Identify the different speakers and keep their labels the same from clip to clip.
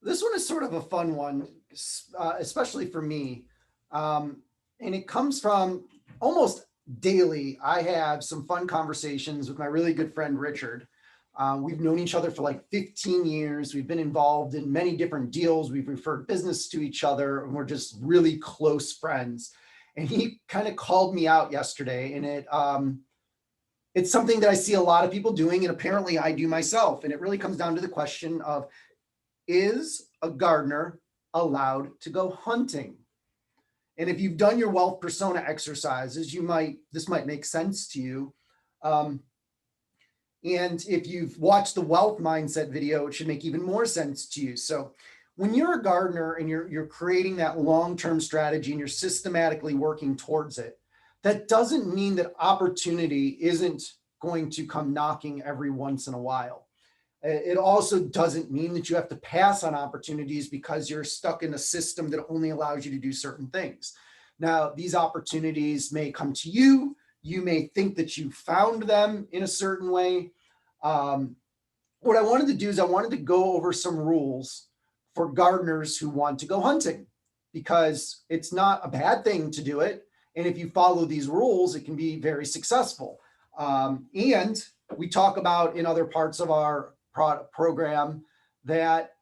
Speaker 1: This one is sort of a fun one, especially for me. And it comes from almost daily. I have some fun conversations with my really good friend, Richard. We've known each other for like 15 years. We've been involved in many different deals. We've referred business to each other, and we're just really close friends. And he kind of called me out yesterday, and it's something that I see a lot of people doing, and apparently I do myself. And it really comes down to the question of, is a gardener allowed to go hunting? And if you've done your wealth persona exercises, this might make sense to you. Um, and if you've watched the wealth mindset video, it should make even more sense to you. So when you're a gardener and you're creating that long-term strategy and you're systematically working towards it, that doesn't mean that opportunity isn't going to come knocking every once in a while. It also doesn't mean that you have to pass on opportunities because you're stuck in a system that only allows you to do certain things. Now, these opportunities may come to you. You may think that you found them in a certain way. Um, what I wanted to do is I wanted to go over some rules for gardeners who want to go hunting, because it's not a bad thing to do it. And if you follow these rules, it can be very successful. And we talk about in other parts of our program that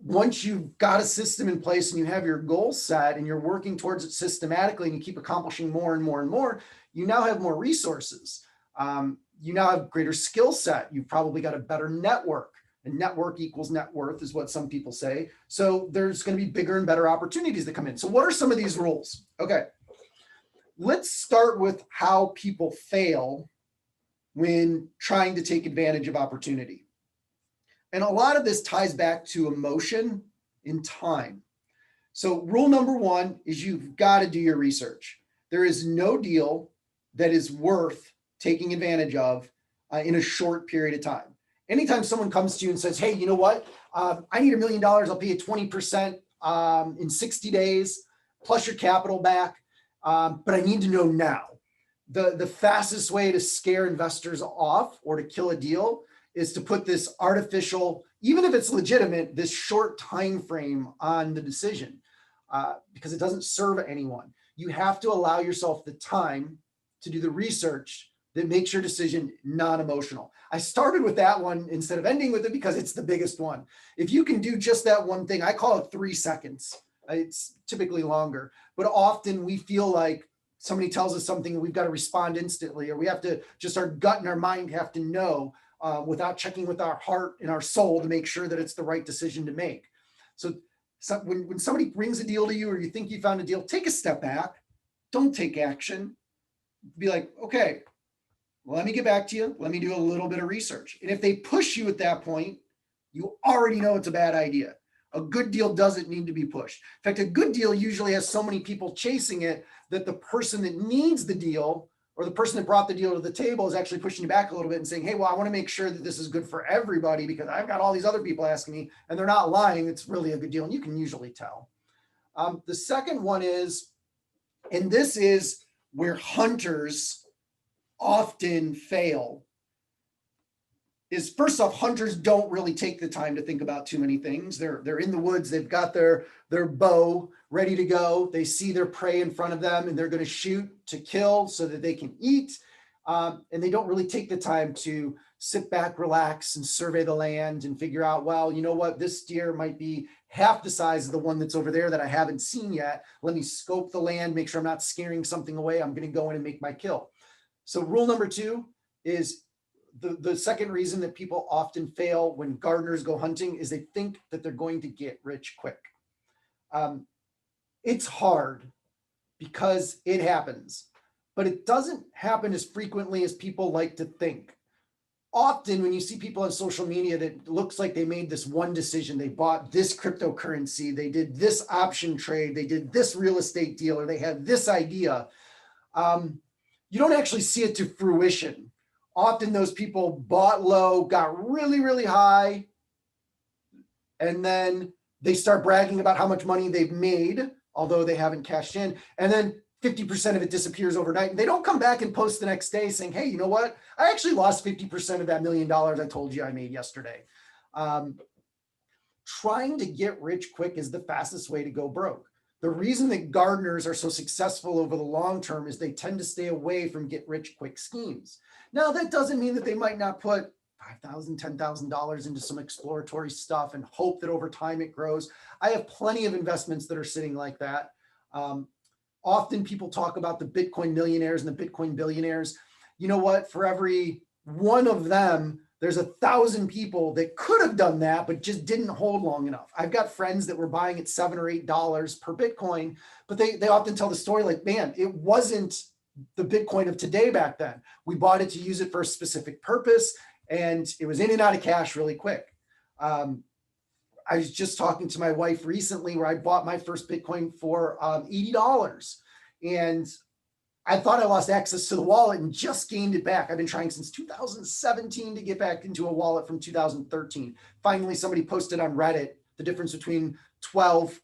Speaker 1: once you've got a system in place and you have your goals set and you're working towards it systematically and you keep accomplishing more and more and more, you now have more resources. You now have greater skill set. You've probably got a better network, and network equals net worth is what some people say. So there's going to be bigger and better opportunities that come in. So what are some of these rules? Okay, let's start with how people fail when trying to take advantage of opportunity. And a lot of this ties back to emotion and time. So, rule number one is you've got to do your research. There is no deal that is worth taking advantage of in a short period of time. Anytime someone comes to you and says, hey, you know what? I need $1 million. I'll pay you 20% in 60 days, plus your capital back. But I need to know now. The fastest way to scare investors off or to kill a deal is to put this artificial, even if it's legitimate, this short time frame on the decision, because it doesn't serve anyone. You have to allow yourself the time to do the research that makes your decision non-emotional. I started with that one instead of ending with it because it's the biggest one. If you can do just that one thing, I call it 3 seconds. It's typically longer, but often we feel like somebody tells us something and we've got to respond instantly, or we have to just our gut and our mind have to know without checking with our heart and our soul to make sure that it's the right decision to make. So when somebody brings a deal to you or you think you found a deal, take a step back. Don't take action. Be like, okay, well, let me get back to you. Let me do a little bit of research. And if they push you at that point, you already know it's a bad idea. A good deal doesn't need to be pushed. In fact, a good deal usually has so many people chasing it that the person that needs the deal or the person that brought the deal to the table is actually pushing you back a little bit and saying, hey, well, I want to make sure that this is good for everybody because I've got all these other people asking me and they're not lying. It's really a good deal. And you can usually tell. The second one is, and this is where hunters often fail, is first off, hunters don't really take the time to think about too many things. They're in the woods, they've got their bow ready to go. They see their prey in front of them and they're going to shoot to kill so that they can eat. And they don't really take the time to sit back, relax, and survey the land and figure out, well, you know what, this deer might be half the size of the one that's over there that I haven't seen yet. Let me scope the land, make sure I'm not scaring something away. I'm going to go in and make my kill. So rule number 2 is the second reason that people often fail when gardeners go hunting is they think that they're going to get rich quick. It's hard because it happens, but it doesn't happen as frequently as people like to think. Often when you see people on social media that looks like they made this one decision, they bought this cryptocurrency, they did this option trade, they did this real estate deal, or they had this idea, you don't actually see it to fruition. Often those people bought low, got really, really high, and then they start bragging about how much money they've made, although they haven't cashed in. And then 50% of it disappears overnight. And they don't come back and post the next day saying, hey, you know what? I actually lost 50% of that $1 million I told you I made yesterday. trying to get rich quick is the fastest way to go broke. The reason that gardeners are so successful over the long term is they tend to stay away from get rich quick schemes. Now, that doesn't mean that they might not put $5,000, $10,000 into some exploratory stuff and hope that over time it grows. I have plenty of investments that are sitting like that. Often people talk about the Bitcoin millionaires and the Bitcoin billionaires. You know what? For every one of them, there's 1,000 people that could have done that, but just didn't hold long enough. I've got friends that were buying at $7 or $8 per Bitcoin, but they often tell the story like, man, it wasn't the Bitcoin of today back then. We bought it to use it for a specific purpose, and it was in and out of cash really quick. I was just talking to my wife recently where I bought my first Bitcoin for $80. And I thought I lost access to the wallet and just gained it back. I've been trying since 2017 to get back into a wallet from 2013. Finally, somebody posted on Reddit the difference between 12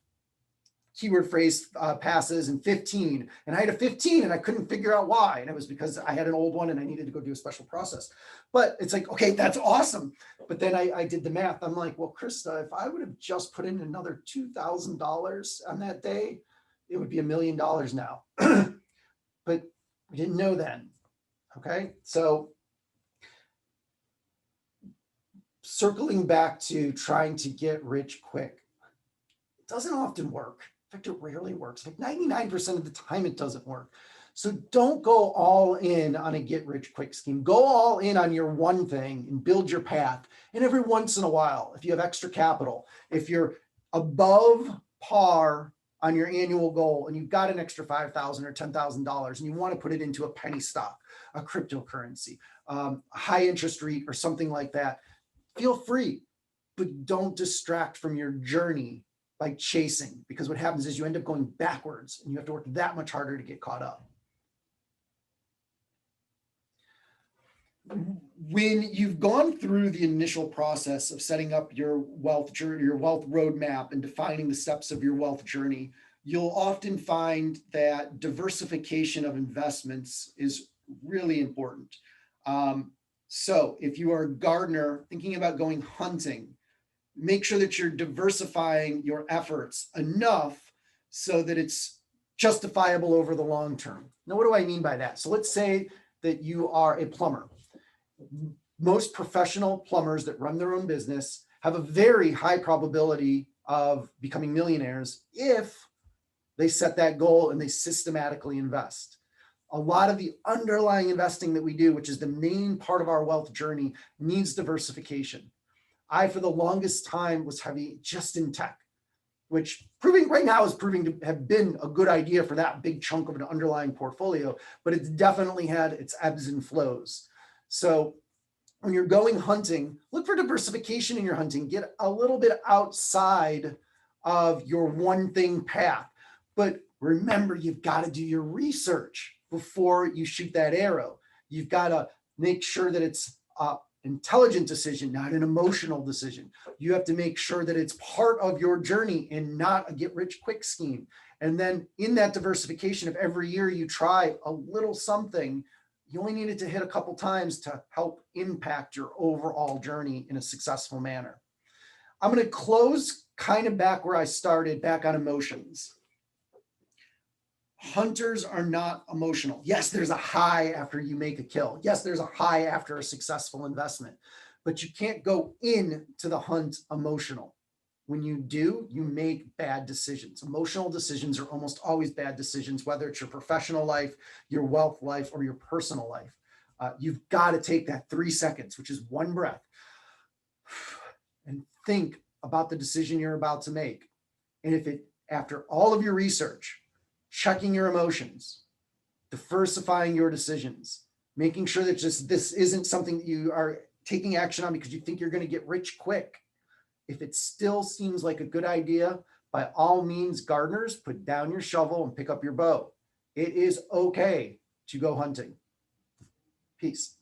Speaker 1: keyword phrase passes and 15. And I had a 15 and I couldn't figure out why. And it was because I had an old one and I needed to go do a special process. But it's like, okay, that's awesome. But then I did the math. I'm like, well, Krista, if I would have just put in another $2,000 on that day, it would be $1 million now. But we didn't know then. Okay. So circling back to trying to get rich quick, it doesn't often work. In fact, it rarely works. Like 99% of the time, it doesn't work. So don't go all in on a get rich quick scheme. Go all in on your one thing and build your path. And every once in a while, if you have extra capital, if you're above par on your annual goal and you've got an extra $5,000 or $10,000 and you want to put it into a penny stock, a cryptocurrency, a high interest REIT or something like that, feel free, but don't distract from your journey by chasing, because what happens is you end up going backwards and you have to work that much harder to get caught up. When you've gone through the initial process of setting up your wealth journey, your wealth roadmap, and defining the steps of your wealth journey, you'll often find that diversification of investments is really important. So if you are a gardener thinking about going hunting, make sure that you're diversifying your efforts enough so that it's justifiable over the long term. Now, what do I mean by that? So let's say that you are a plumber. Most professional plumbers that run their own business have a very high probability of becoming millionaires if they set that goal and they systematically invest. A lot of the underlying investing that we do, which is the main part of our wealth journey, needs diversification. I, for the longest time, was heavy just in tech, which right now is proving to have been a good idea for that big chunk of an underlying portfolio, but it's definitely had its ebbs and flows. So when you're going hunting, look for diversification in your hunting. Get a little bit outside of your one thing path. But remember, you've got to do your research before you shoot that arrow. You've got to make sure that it's intelligent decision, not an emotional decision. You have to make sure that it's part of your journey and not a get rich quick scheme. And then in that diversification of every year you try a little something, you only need it to hit a couple times to help impact your overall journey in a successful manner. I'm going to close kind of back where I started, back on emotions. Hunters are not emotional. Yes, there's a high after you make a kill. Yes, there's a high after a successful investment, but you can't go into the hunt emotional. When you do, you make bad decisions. Emotional decisions are almost always bad decisions, whether it's your professional life, your wealth life, or your personal life. You've got to take that 3 seconds, which is one breath, and think about the decision you're about to make. And if it, after all of your research, checking your emotions, diversifying your decisions, making sure that this isn't something that you are taking action on because you think you're going to get rich quick. If it still seems like a good idea, by all means, gardeners, put down your shovel and pick up your bow. It is okay to go hunting. Peace.